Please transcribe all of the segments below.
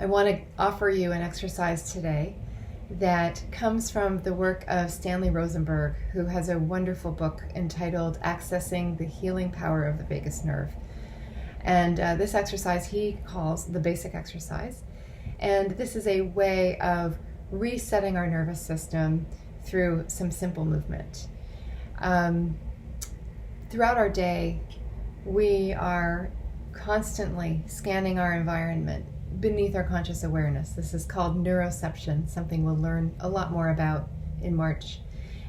I want to offer you an exercise today that comes from the work of Stanley Rosenberg, who has a wonderful book entitled Accessing the Healing Power of the Vagus Nerve. And this exercise he calls the basic exercise. And this is a way of resetting our nervous system through some simple movement. Throughout our day, we are constantly scanning our environment beneath our conscious awareness. This is called neuroception, something we'll learn a lot more about in March.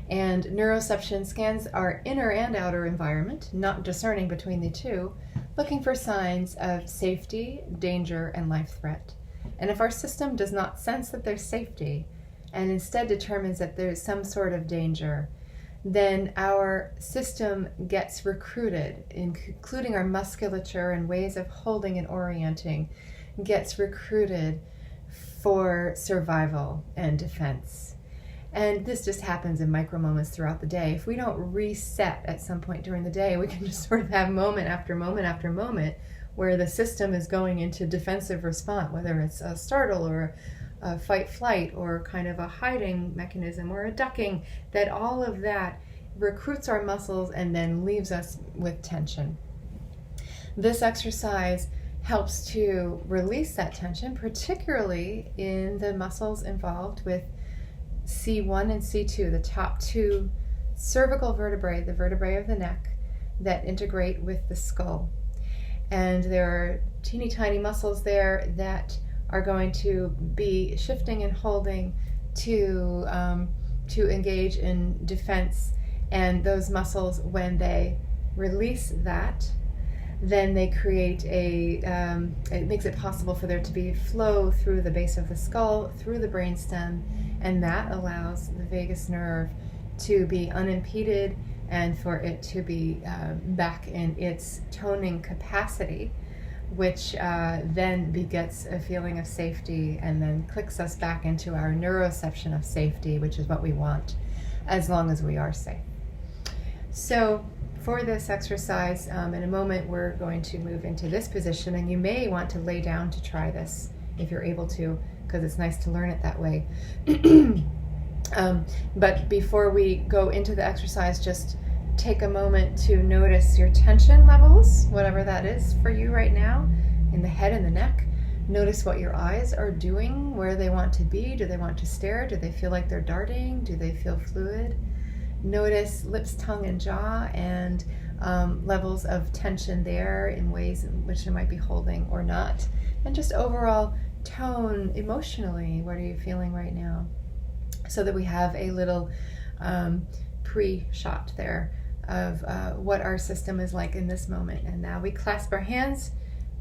And neuroception scans our inner and outer environment, not discerning between the two, looking for signs of safety, danger, and life threat. And if our system does not sense that there's safety and instead determines that there's some sort of danger, then our system gets recruited, including our musculature and ways of holding and orienting, gets recruited for survival and defense. And this just happens in micro moments throughout the day. If we don't reset at some point during the day, we can just sort of have moment after moment after moment where the system is going into defensive response, whether it's a startle or a fight-flight or kind of a hiding mechanism or a ducking, that all of that recruits our muscles and then leaves us with tension. This exercise helps to release that tension, particularly in the muscles involved with C1 and C2, the top two cervical vertebrae, the vertebrae of the neck, that integrate with the skull. And there are teeny tiny muscles there that are going to be shifting and holding to engage in defense. And those muscles, when they release that, then they create it makes it possible for there to be flow through the base of the skull, through the brainstem, and that allows the vagus nerve to be unimpeded and for it to be back in its toning capacity, which then begets a feeling of safety and then clicks us back into our neuroception of safety, which is what we want as long as we are safe. So for this exercise, in a moment we're going to move into this position, and you may want to lay down to try this if you're able to, because it's nice to learn it that way. But before we go into the exercise, just take a moment to notice your tension levels, whatever that is for you right now, in the head and the neck. Notice what your eyes are doing, where they want to be. Do they want to stare? Do they feel like they're darting? Do they feel fluid? Notice lips, tongue, and jaw, and levels of tension there in ways in which you might be holding or not. And just overall tone emotionally, what are you feeling right now? So that we have a little pre-shot there of what our system is like in this moment. And now we clasp our hands,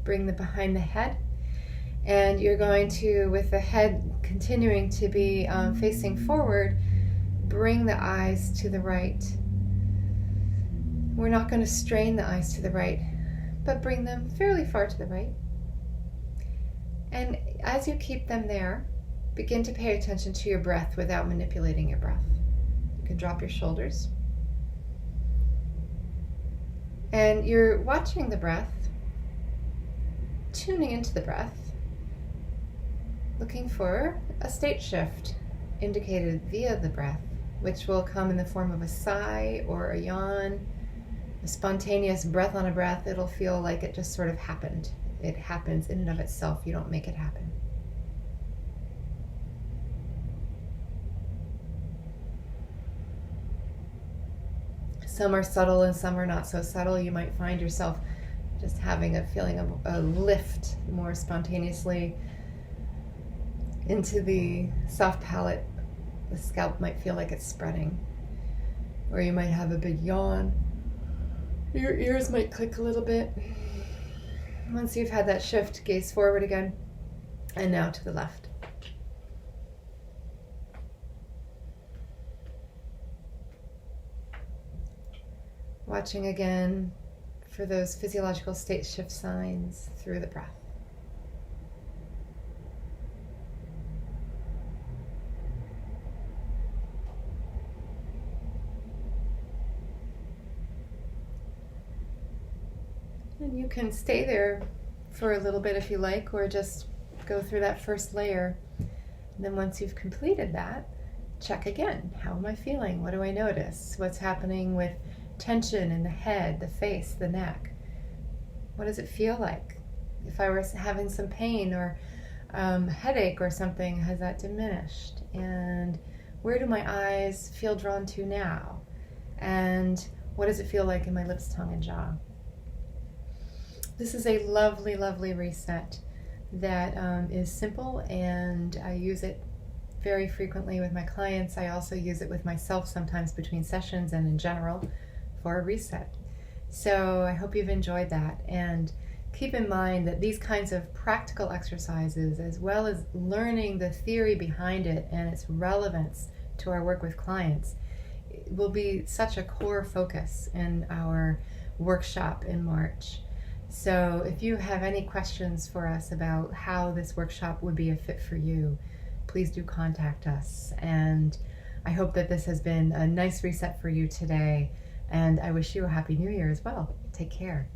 bring them behind the head, and you're going to, with the head continuing to be facing forward, bring the eyes to the right. We're not going to strain the eyes to the right, but bring them fairly far to the right. And as you keep them there, begin to pay attention to your breath without manipulating your breath. You can drop your shoulders. And you're watching the breath, tuning into the breath, looking for a state shift indicated via the breath, which will come in the form of a sigh or a yawn, a spontaneous breath on a breath. It'll feel like it just sort of happened. It happens in and of itself. You don't make it happen. Some are subtle and some are not so subtle. You might find yourself just having a feeling of a lift more spontaneously into the soft palate. The scalp might feel like it's spreading. Or you might have a big yawn. Your ears might click a little bit. Once you've had that shift, gaze forward again. And now to the left. Watching again for those physiological state shift signs through the breath. And you can stay there for a little bit if you like, or just go through that first layer. And then once you've completed that, check again. How am I feeling? What do I notice? What's happening with tension in the head, the face, the neck? What does it feel like? If I was having some pain or headache or something, has that diminished? And where do my eyes feel drawn to now? And what does it feel like in my lips, tongue, and jaw? This is a lovely, lovely reset that is simple, and I use it very frequently with my clients. I also use it with myself sometimes between sessions and in general for a reset. So I hope you've enjoyed that, and keep in mind that these kinds of practical exercises, as well as learning the theory behind it and its relevance to our work with clients, will be such a core focus in our workshop in March. So if you have any questions for us about how this workshop would be a fit for you, please do contact us. And I hope that this has been a nice reset for you today, and I wish you a Happy New Year as well. Take care.